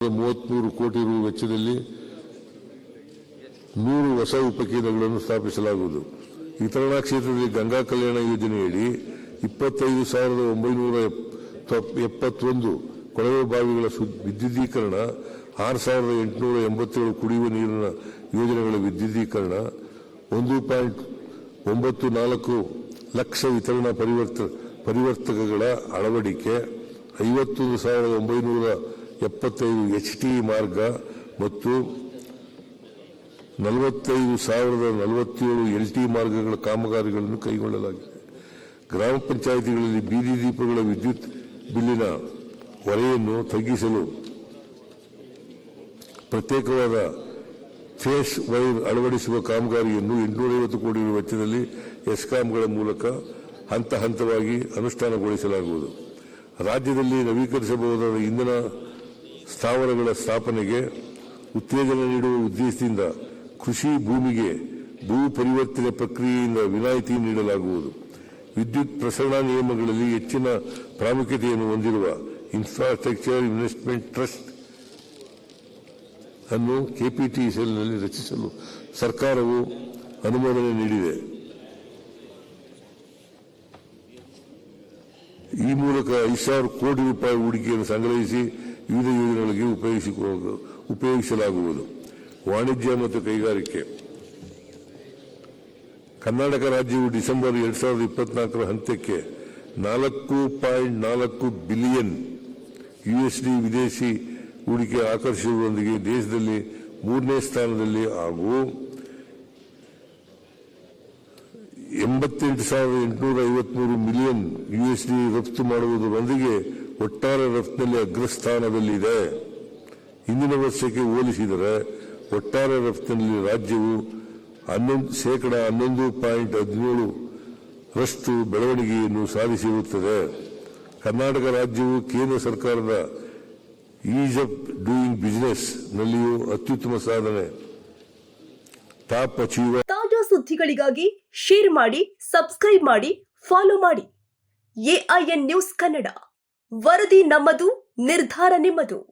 33 ಕೋಟಿ ರು ವೆಚ್ಚದಲ್ಲಿ 100 ಹೊಸ ಉಪಕೇಂದ್ರಗಳನ್ನು ಸ್ಥಾಪಿಸಲಾಗುವುದು. ವಿತರಣಾ ಕ್ಷೇತ್ರದಲ್ಲಿ ಗಂಗಾ ಕಲ್ಯಾಣ ಯೋಜನೆಯಡಿ 25,971 ಕೊಳವೆ ಬಾವಿಗಳ ವಿದ್ಯುದೀಕರಣ, 6,887 ಕುಡಿಯುವ ನೀರಿನ ಯೋಜನೆಗಳ ವಿದ್ಯುದೀಕರಣ, 1.94 ಲಕ್ಷ ವಿತರಣಾ ಪರಿವರ್ತಕಗಳ ಅಳವಡಿಕೆ, 51,975 HT ಮಾರ್ಗ ಮತ್ತು 45,047 LT ಮಾರ್ಗಗಳ ಕಾಮಗಾರಿಗಳನ್ನು ಕೈಗೊಳ್ಳಲಾಗಿದೆ. ಗ್ರಾಮ ಪಂಚಾಯಿತಿಗಳಲ್ಲಿ ಬೀದಿ ದೀಪಗಳ ವಿದ್ಯುತ್ ಬಿಲ್ಲಿನ ಹೊರೆಯನ್ನು ತಗ್ಗಿಸಲು ಪ್ರತ್ಯೇಕವಾದ ಫೇಸ್ ವೈರ್ ಅಳವಡಿಸುವ ಕಾಮಗಾರಿಯನ್ನು 850 ಕೋಟಿ ರು ವೆಚ್ಚದಲ್ಲಿ ಎಸ್ಕಾಂಗಳ ಮೂಲಕ ಹಂತ ಹಂತವಾಗಿ ಅನುಷ್ಠಾನಗೊಳಿಸಲಾಗುವುದು. ರಾಜ್ಯದಲ್ಲಿ ನವೀಕರಿಸಬಹುದಾದ ಇಂಧನ ಸ್ಥಾವರಗಳ ಸ್ಥಾಪನೆಗೆ ಉತ್ತೇಜನ ನೀಡುವ ಉದ್ದೇಶದಿಂದ ಕೃಷಿ ಭೂಮಿಗೆ ಭೂ ಪರಿವರ್ತನೆ ಪ್ರಕ್ರಿಯೆಯಿಂದ ವಿನಾಯಿತಿ ನೀಡಲಾಗುವುದು. ವಿದ್ಯುತ್ ಪ್ರಸರಣ ನಿಯಮಗಳಲ್ಲಿ ಹೆಚ್ಚಿನ ಪ್ರಾಮುಖ್ಯತೆಯನ್ನು ಹೊಂದಿರುವ ಇನ್ಫ್ರಾಸ್ಟ್ರಕ್ಚರ್ ಇನ್ವೆಸ್ಟ್ಮೆಂಟ್ ಟ್ರಸ್ಟ್ ಅನ್ನು ಕೆಪಿಟಿಸಿಎಲ್ನಲ್ಲಿ ರಚಿಸಲು ಸರ್ಕಾರವು ಅನುಮೋದನೆ ನೀಡಿದೆ. ಈ ಮೂಲಕ 5,000 ಕೋಟಿ ರೂಪಾಯಿ ಹೂಡಿಕೆಯನ್ನು ಸಂಗ್ರಹಿಸಿ ವಿವಿಧ ಯೋಜನೆಗಳಿಗೆ ಉಪಯೋಗಿಸಲಾಗುವುದು. ವಾಣಿಜ್ಯ ಮತ್ತು ಕೈಗಾರಿಕೆ. ಕರ್ನಾಟಕ ರಾಜ್ಯವು ಡಿಸೆಂಬರ್ 2024 ಹಂತಕ್ಕೆ 4.4 ಬಿಲಿಯನ್ USD ವಿದೇಶಿ ಹೂಡಿಕೆ ಆಕರ್ಷಿಸುವುದರೊಂದಿಗೆ ದೇಶದಲ್ಲಿ 3ನೇ ಸ್ಥಾನದಲ್ಲಿ ಹಾಗೂ 88,853 ಮಿಲಿಯನ್ USD ರಫ್ತು ಮಾಡುವುದರೊಂದಿಗೆ ಒಟ್ಟಾರೆ ರಫ್ತಿನಲ್ಲಿ ಅಗ್ರಸ್ಥಾನದಲ್ಲಿದೆ. ಹಿಂದಿನ ವರ್ಷಕ್ಕೆ ಹೋಲಿಸಿದರೆ ಒಟ್ಟಾರೆ ರಫ್ತಿನಲ್ಲಿ ರಾಜ್ಯವು 11.17% ರಷ್ಟು ಬೆಳವಣಿಗೆಯನ್ನು ಸಾಧಿಸಿರುತ್ತದೆ. ಕರ್ನಾಟಕ ರಾಜ್ಯವು ಕೇಂದ್ರ ಸರ್ಕಾರದ ಈಸ್ ಆಫ್ ಡೂಯಿಂಗ್ ಬಿಸಿನೆಸ್ ನಲ್ಲಿಯೂ ಅತ್ಯುತ್ತಮ ಸಾಧನೆ ಟಾಪ್ ಅಚೀವರ್. ತಾಜಾ ಸುದ್ದಿಗಳಿಗಾಗಿ ಶೇರ್ ಮಾಡಿ, ಸಬ್ಸ್ಕ್ರೈಬ್ ಮಾಡಿ, ಫಾಲೋ ಮಾಡಿ. AIN ನ್ಯೂಸ್ ಕನ್ನಡ, ವರದಿ ನಮ್ಮದು, ನಿರ್ಧಾರ ನಿಮ್ಮದು.